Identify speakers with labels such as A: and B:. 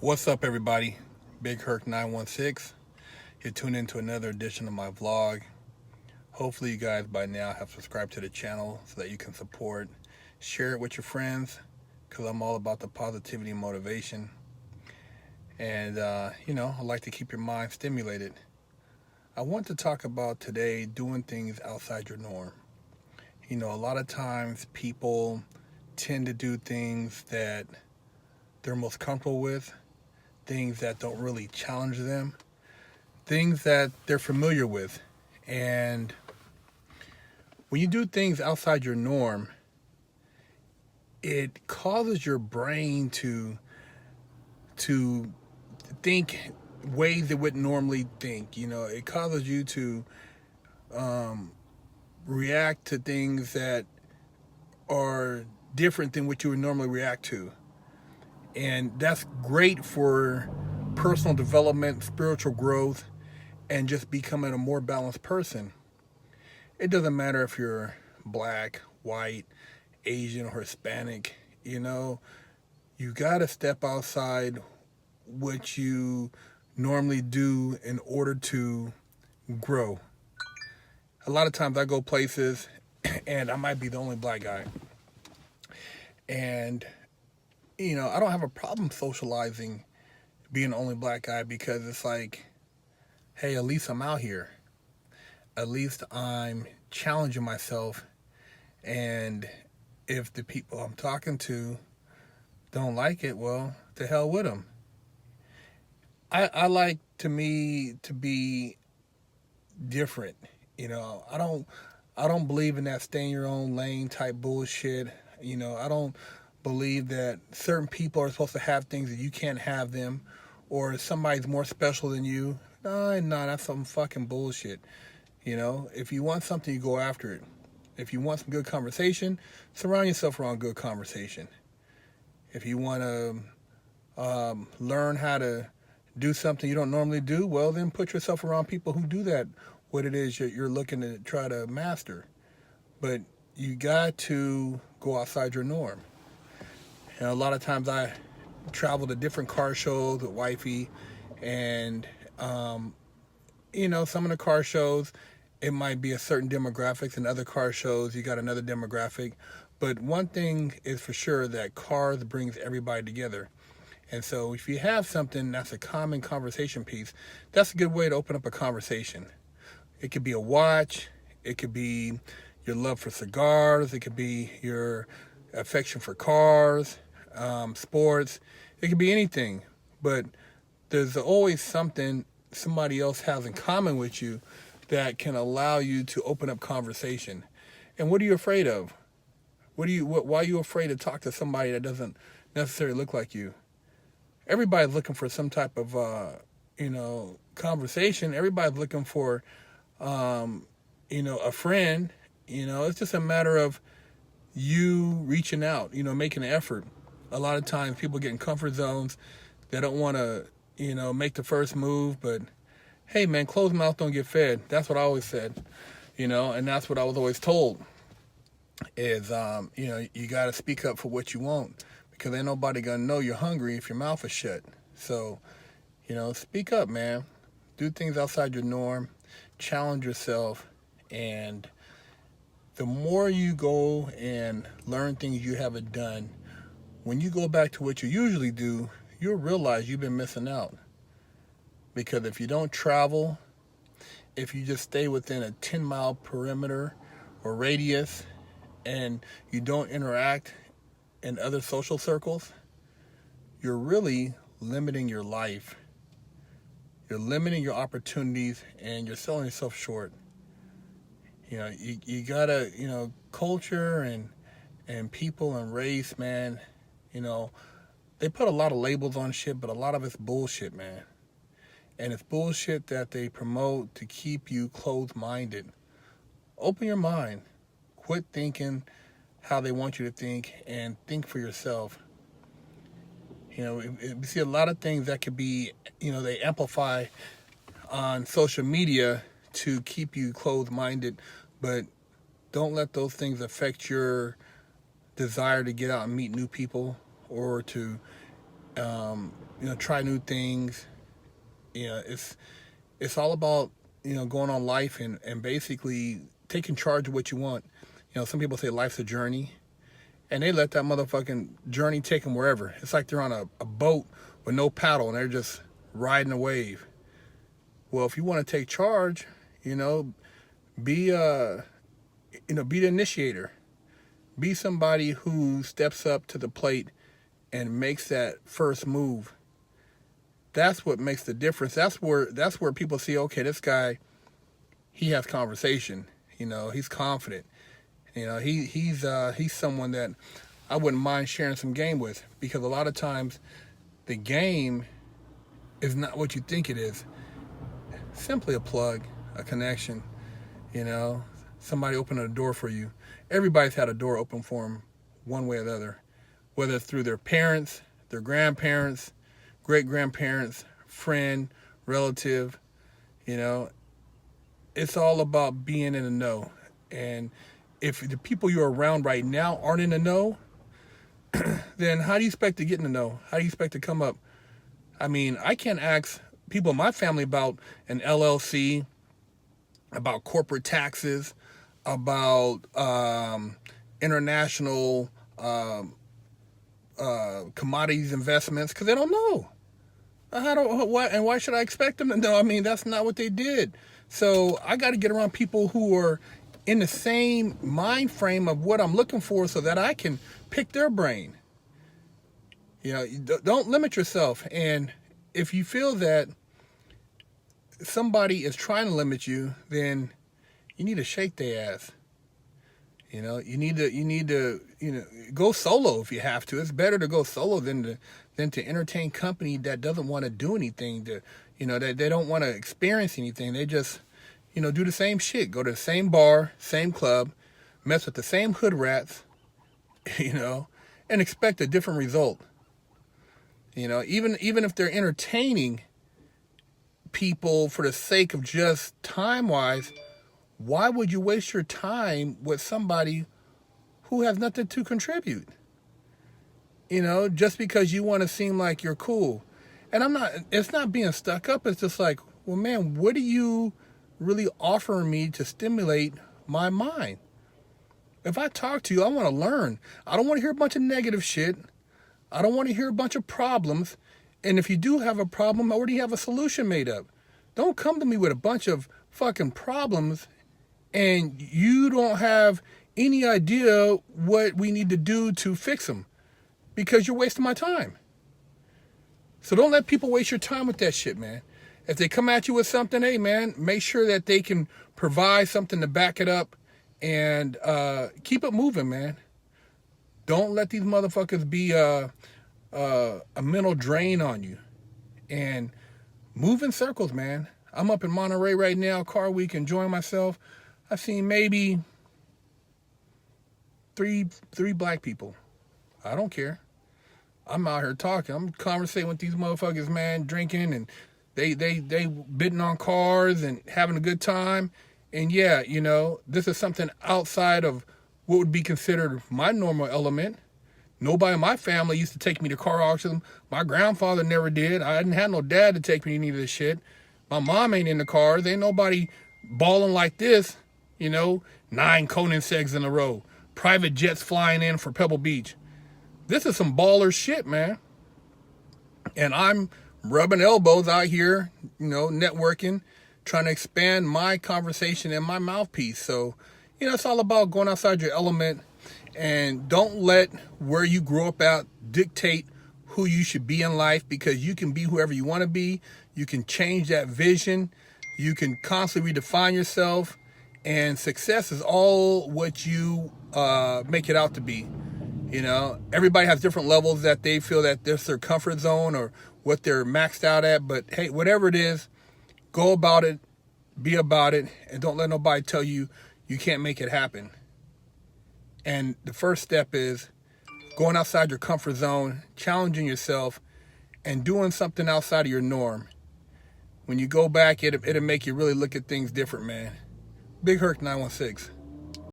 A: What's up, everybody? Big Herc 916. You're tuned into another edition of my vlog. Hopefully, you guys by now have subscribed to the channel so that you can support, share it with your friends, because I'm all about the positivity and motivation. And, I like to keep your mind stimulated. I want to talk about today doing things outside your norm. A lot of times people tend to do things that they're most comfortable with, things that don't really challenge them, things that they're familiar with. And when you do things outside your norm, it causes your brain to think ways it wouldn't normally think. It causes you to react to things that are different than what you would normally react to. And that's great for personal development, spiritual growth, and just becoming a more balanced person. It doesn't matter if you're black, white, Asian, or Hispanic. You got to step outside what you normally do in order to grow. A lot of times I go places and I might be the only black guy. And I don't have a problem socializing being the only black guy, because it's like, hey, at least I'm out here. At least I'm challenging myself. And if the people I'm talking to don't like it, well, to hell with them. I like to be different. I don't believe in that stay in your own lane type bullshit. I don't believe that certain people are supposed to have things that you can't have them, or somebody's more special than you. No, that's some fucking bullshit. If you want something, you go after it. If you want some good conversation, surround yourself around good conversation. If you want to learn how to do something you don't normally do, well, then put yourself around people who do that, what it is you're looking to try to master. But you got to go outside your norm. And a lot of times I travel to different car shows with wifey, and some of the car shows, it might be a certain demographics, and other car shows you got another demographic. But one thing is for sure, that cars brings everybody together. And so if you have something that's a common conversation piece, that's a good way to open up a conversation. It could be a watch, it could be your love for cigars, it could be your affection for cars, sports, it could be anything. But there's always something somebody else has in common with you that can allow you to open up conversation. And what are you afraid of? Why are you afraid to talk to somebody that doesn't necessarily look like you? Everybody's looking for some type of conversation. Everybody's looking for a friend. It's just a matter of you reaching out, making an effort. A lot of times people get in comfort zones. They don't want to, make the first move. But hey, man, closed mouth don't get fed. That's what I always said, and that's what I was always told is, you got to speak up for what you want, because ain't nobody going to know you're hungry if your mouth is shut. So, speak up, man. Do things outside your norm. Challenge yourself. And the more you go and learn things you haven't done, when you go back to what you usually do, you'll realize you've been missing out. Because if you don't travel, if you just stay within a 10-mile perimeter or radius, and you don't interact in other social circles, you're really limiting your life. You're limiting your opportunities, and you're selling yourself short. You gotta, culture and people and race, man, they put a lot of labels on shit, but a lot of it's bullshit, man. And it's bullshit that they promote to keep you closed-minded. Open your mind. Quit thinking how they want you to think, and think for yourself. We see a lot of things that could be, they amplify on social media to keep you closed-minded, but don't let those things affect your desire to get out and meet new people, or to try new things. It's all about, going on life and basically taking charge of what you want. Some people say life's a journey, and they let that motherfucking journey take them wherever. It's like they're on a boat with no paddle and they're just riding a wave. Well, if you want to take charge, be the initiator. Be somebody who steps up to the plate and makes that first move. That's what makes the difference. That's where people see, okay, this guy, he has conversation. He's confident. He's someone that I wouldn't mind sharing some game with, because a lot of times the game is not what you think it is. Simply a plug, a connection, somebody opening a door for you. Everybody's had a door open for them one way or the other, whether it's through their parents, their grandparents, great-grandparents, friend, relative. It's all about being in the know. And if the people you're around right now aren't in the know, then how do you expect to get in the know? How do you expect to come up? I mean, I can't ask people in my family about an LLC, about corporate taxes, about international commodities investments, because they don't know. Why should I expect them to know? I mean, that's not what they did. So I got to get around people who are in the same mind frame of what I'm looking for, so that I can pick their brain. Don't limit yourself. And if you feel that somebody is trying to limit you, then you need to shake their ass. You need to go solo if you have to. It's better to go solo than to entertain company that doesn't want to do anything, that they don't want to experience anything. They just, do the same shit. Go to the same bar, same club, mess with the same hood rats, and expect a different result. Even if they're entertaining people for the sake of just time-wise, why would you waste your time with somebody who has nothing to contribute? Just because you want to seem like you're cool. And it's not being stuck up. It's just like, well, man, what are you really offering me to stimulate my mind? If I talk to you, I want to learn. I don't want to hear a bunch of negative shit. I don't want to hear a bunch of problems. And if you do have a problem, I already have a solution made up. Don't come to me with a bunch of fucking problems and you don't have any idea what we need to do to fix them, because you're wasting my time. So don't let people waste your time with that shit, man. If they come at you with something, hey, man, make sure that they can provide something to back it up, and keep it moving, man. Don't let these motherfuckers be a mental drain on you. And move in circles, man. I'm up in Monterey right now, car week, enjoying myself. I've seen maybe three black people. I don't care. I'm out here talking. I'm conversating with these motherfuckers, man, drinking, and they bidding on cars and having a good time. And yeah, this is something outside of what would be considered my normal element. Nobody in my family used to take me to car auctions. My grandfather never did. I didn't have no dad to take me to any of this shit. My mom ain't into cars. Ain't nobody balling like this. 9 Conan segs in a row. Private jets flying in for Pebble Beach. This is some baller shit, man. And I'm rubbing elbows out here, networking, trying to expand my conversation and my mouthpiece. So, it's all about going outside your element, and don't let where you grew up at dictate who you should be in life, because you can be whoever you want to be. You can change that vision. You can constantly redefine yourself, and success is all what you make it out to be. Everybody has different levels that they feel that that's their comfort zone or what they're maxed out at. But hey, whatever it is, go about it, be about it, and don't let nobody tell you you can't make it happen. And the first step is going outside your comfort zone, challenging yourself, and doing something outside of your norm. When you go back, it'll make you really look at things different, man. Big Herc 916.